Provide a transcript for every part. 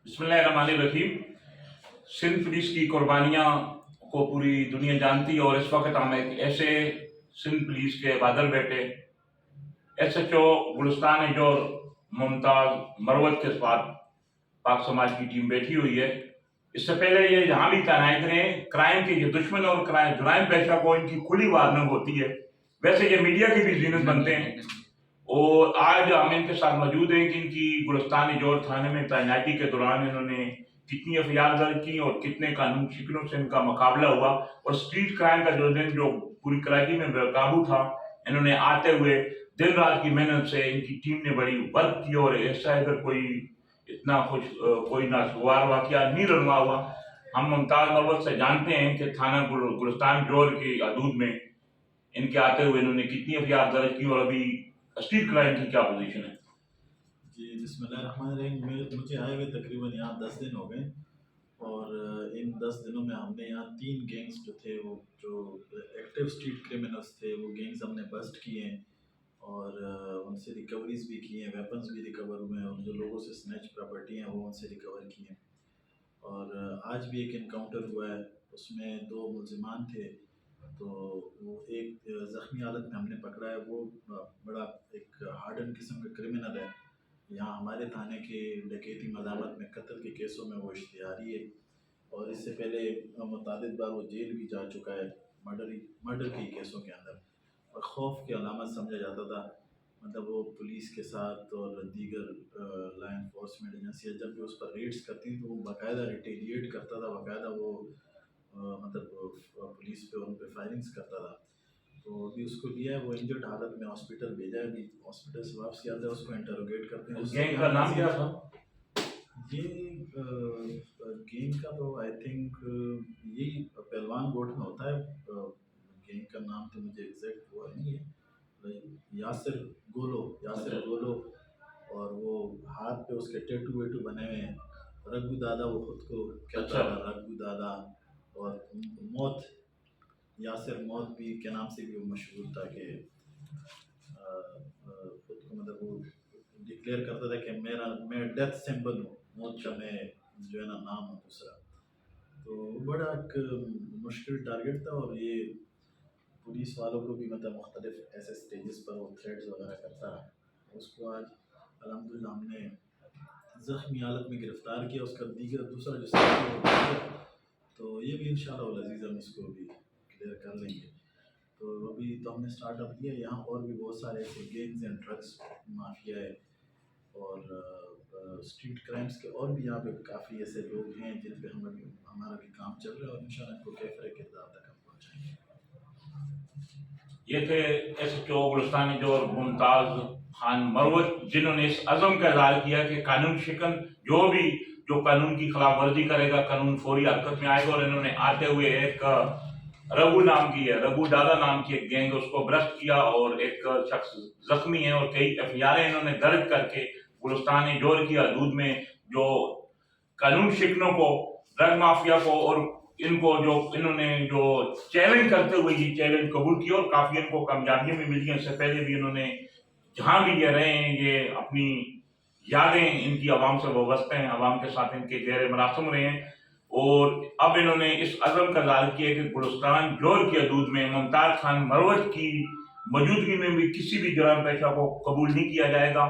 बिस्मिल्लाहिर्रहमानिर्रहीम। सिंध पुलिस की कुर्बानियां को पूरी दुनिया जानती है और इस वक्त हम एक ऐसे सिंध पुलिस के बादल बेटे SHO गुलिस्तान जो मुमताज मरवत के साथ पाक समाज की टीम बैठी हुई है। इससे पहले ये जहां भी तैनात रहे, क्राइम के ये दुश्मन और जुराइम पेशा को इनकी खुली वार्निंग होती है। वैसे ये मीडिया की भी जीनत बनते हैं और आज हम इनके साथ मौजूद हैं कि इनकी गुलिस्तान जोर थाने में तैनाती के दौरान इन्होंने कितनी एफआईआर दर्ज की और कितने कानून शिकनों से इनका मुकाबला हुआ और स्ट्रीट क्राइम का जो पूरी कराची में बेकाबू था, इन्होंने आते हुए दिन रात की मेहनत से इनकी टीम ने बड़ी वर्क की और ऐसा अगर कोई इतना कोई नागवार वाकया नहीं रनवा हुआ। हम मुमताज मरवत से जानते हैं कि थाना गुलिस्तान जोर की हदूद में इनके आते हुए इन्होंने कितनी एफआईआर दर्ज की और अभी स्ट्रीट क्राइम की क्या पोजीशन है। जी बिस्मिल्लाहिर्रहमानिर्रहीम। मुझे आए हुए तकरीबन यहाँ 10 दिन हो गए और इन 10 दिनों में हमने यहाँ 3 गैंग्स जो थे, वो जो एक्टिव स्ट्रीट क्रिमिनल्स थे, वो गैंग्स हमने बस्ट किए हैं और उनसे रिकवरीज भी की हैं, वेपन्स भी रिकवर हुए हैं और जो लोगों से स्नैच प्रॉपर्टी हैं वो उनसे रिकवर की हैं। और आज भी एक इनकाउंटर हुआ है, उसमें 2 मुलजिमान थे। तो वो एक ज़ख्मी हालत में हमने पकड़ा है, वो बड़ा एक हार्डन किस्म का क्रिमिनल है। यहाँ हमारे थाने के डकैती मज़ामत में कत्ल के केसों में वो इश्तिहारी है और इससे पहले मुतअद्दिद बार वो जेल भी जा चुका है मर्डर के केसों के अंदर। और खौफ की अलामत समझा जाता था, मतलब वो पुलिस के साथ और दीगर लॉ इन्फोर्समेंट एजेंसियाँ जब भी उस पर रेड्स करती थी तो वो बाकायदा रिटेलिएट करता था, बाकायदा वो पुलिस पे उन पर फायरिंग्स करता था। तो अभी उसको लिया है, वो इंजर्ड हालत में हॉस्पिटल भेजा है, अभी हॉस्पिटल से वापस आता है, उसको इंटरोगेट करते हैं। गैंग का नाम क्या था? ये गेम का तो आई थिंक यही पहलवान गोट में होता है। गेम का नाम तो मुझे एग्जैक्ट हुआ नहीं है। यासिर अच्छा। गोलो। और वो हाथ पे उसके टेटू वेटू बने हुए हैं। रघु दादा वो खुद को कहता अच्छा। था, रघु दादा। और मौत, यासिर मौत भी के नाम से भी वो मशहूर था कि खुद को मतलब वो डिक्लेयर करता था कि मैं डेथ सिंबल हूँ, मौत का मैं जो है ना नाम हूँ दूसरा। तो बड़ा एक मुश्किल टारगेट था और ये पुलिस वालों को भी मतलब मुख्तलिफ ऐसे स्टेजेस पर वो थ्रेड्स वगैरह करता रहा। उसको आज अल्हम्दुलिल्लाह हमने ज़ख्मी हालत में गिरफ़्तार किया, उसका दूसरा जो साथी है वो भाग। तो ये भी इंशाल्लाह अज़ीज़ हम इसको भी क्लियर कर लेंगे। तो अभी तो हमने स्टार्टअप किया, यहाँ और भी बहुत सारे ऐसे गेम्स एंड ड्रग्स माफिया है और स्ट्रीट क्राइम्स के और भी यहाँ पे काफ़ी ऐसे लोग हैं जिन पे हमारा भी काम चल रहा है और इंशाल्लाह इनको कैफरे किरदार तक हम पहुँचाएंगे। ये थे SHO गुलिस्तान जो मुमताज खान मरवत, जिन्होंने इस अज़म का इज़हार किया कि कानून शिकन जो कानून की खिलाफ वर्जी करेगा, कानून फौरी हरकत में आएगा। और इन्होंने आते हुए एक रघु दादा नाम की एक गैंग उसको ब्रस्ट किया और एक शख्स जख्मी है और कई एफआईआर इन्होंने दर्ज करके गुलिस्तान जोर की हदूद में जो कानून शिकनों को, ड्रग माफिया को और इनको जो इन्होंने जो चैलेंज करते हुए ये चैलेंज कबूल किया और काफी इनको कामयाबियां भी मिली हैं। इससे पहले भी इन्होंने जहां भी ये रहे हैं, ये अपनी यादें इनकी आवाम से वाबस्ते हैं, आवाम के साथ इनके गहरे मरासम रहे हैं। और अब इन्होंने इस अज़म का इज़हार किया कि गुलिस्तान जोर की हदूद में मुमताज खान मरवत की मौजूदगी में भी किसी भी जुर्म पेशा को कबूल नहीं किया जाएगा।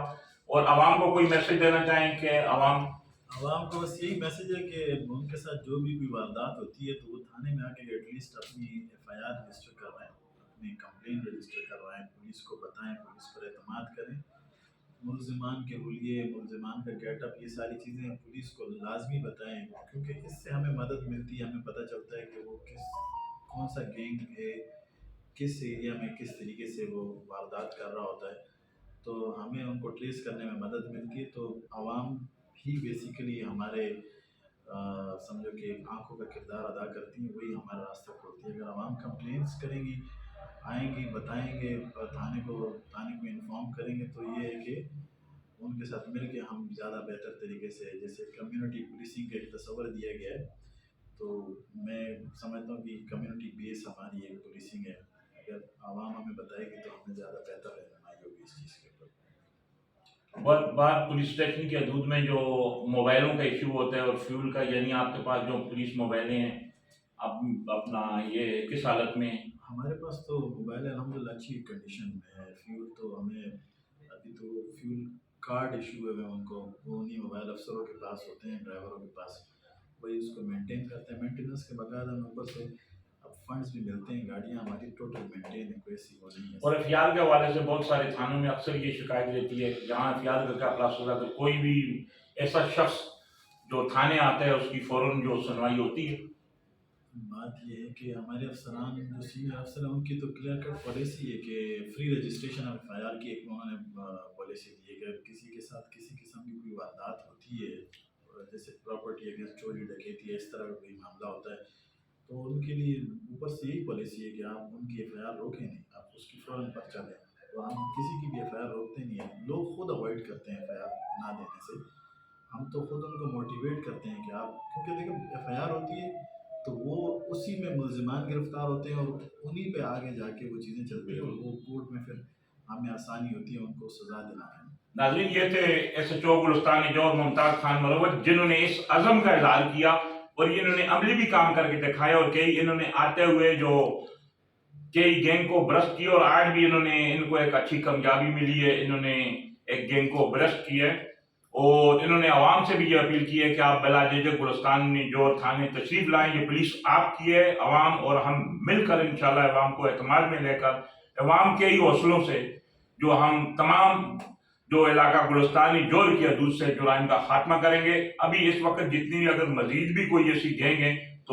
और आवाम को कोई मैसेज देना चाहें कि आवाम को बस यही मैसेज है कि उनके साथ जो भी कोई वारदात होती है तो वो थाने में आके एटलीस्ट अपनी FIR रजिस्टर करवाएं, अपनी कंप्लेन रजिस्टर करवाएं, पुलिस को बताएं, पुलिस पर एतमाद करें। मुलजिमान के हुलिये, मुलजिमान का गेटअप, ये सारी चीज़ें पुलिस को लाजमी बताएं, क्योंकि इससे हमें मदद मिलती है, हमें पता चलता है कि वो कौन सा गैंग है, किस एरिया में किस तरीके से वो वारदात कर रहा होता है। तो हमें उनको ट्रेस करने में मदद मिलती है। तो आवाम ही बेसिकली हमारे समझो कि आंखों का किरदार अदा करती हैं, वही हमारा रास्ता खोलती है। अगर आवाम कंप्लेंट्स करेंगी, आएंगी, बताएंगे और थाने को इन्फॉर्म करेंगे तो ये है कि उनके साथ मिल के हम ज़्यादा बेहतर तरीके से, जैसे कम्युनिटी पुलिसिंग का एक तस्वर दिया गया है, तो मैं समझता हूँ कि कम्युनिटी बेस हमारी एक पुलिसिंग है। अगर आवाम हमें बताएगी तो हमें ज़्यादा बेहतर रहनुमाई होगी इस चीज़ के ऊपर। बहुत बार पुलिस स्टेशन की हदूद में जो मोबाइलों का इशू होता है और फ्यूल का, यानी आपके पास जो पुलिस मोबाइलें हैं, अब अपना ये किस हालत में है? हमारे पास तो मोबाइल अल्हम्दुलिल्लाह अच्छी कंडीशन में है। फ्यूल तो हमें अभी तो फ्यूल कार्ड इशू हुए हैं उनको, वो उन्हीं मोबाइल अफसरों के पास होते हैं, ड्राइवरों के पास, वही उसको मेंटेन करते हैं। मेंटेनेंस के बगैर हमें ऊपर से अब फंड्स भी मिलते हैं, गाड़ियाँ हमारी टोटल मेंटेन है, कोई ऐसी वो नहीं है। और एफआर के हवाले से बहुत सारे थानों में अक्सर ये शिकायत रहती है कि जहाँ एफआर का क्या प्लास होता है तो कोई भी ऐसा शख्स जो थाने आता है उसकी फौरन जो सुनवाई होती है। बात ये है कि हमारे अफसरान जो सीनियर अफसर हैं उनकी तो क्लियर कट पॉलिसी है कि फ्री रजिस्ट्रेशन ऑफ एफआईआर की एक उन्होंने पॉलिसी दी है कि अगर किसी के साथ किसी किस्म की कोई वारदात होती है, जैसे प्रॉपर्टी अगेंस्ट चोरी डकैती इस तरह का कोई मामला होता है, तो उनके लिए ऊपर से यही पॉलिसी है कि आप उनकी एफआईआर रोकें नहीं, आप उसकी फ़ौरन पर्चा दें। तो हम किसी की भी एफआईआर रोकते नहीं हैं, लोग खुद अवॉइड करते हैं एफआईआर ना देने से। हम तो खुद उनको मोटिवेट करते हैं कि आप, क्योंकि देखो एफआईआर होती है तो वो उसी में मुलजिमान गिरफ्तार होते हैं और उन्हीं पे आगे जाके वो चीज़ें चलती हैं और वो कोर्ट में फिर हमें आसानी होती है उनको सज़ा दिलाने में। नाज़रीन, ये थे एसएचओ गुलिस्तान जौहर मुमताज़ खान मरवत, जिन्होंने इस अज़म का इज़हार किया और इन्होंने अमली भी काम करके दिखाया और कई इन्होंने आते हुए जो कई गैंग को ब्रस्ट किया और आज भी इनको एक अच्छी कामयाबी मिली है। इन्होंने एक गैंग को ब्रस्ट किया है और इन्होंने आवाम से भी ये अपील की है कि आप बिला झिझक गुलिस्तान जौहर थाने तशरीफ लाएं। ये पुलिस आपकी है, अवाम और हम मिलकर इंशाल्लाह अवाम को एतमाद में लेकर अवाम के ही हौसलों से जो हम तमाम जो इलाका गुलिस्तानी जौहर की हदूद से जुराइम का खात्मा करेंगे। अभी इस वक्त जितनी भी अगर मजीद भी कोई ऐसी गैंग है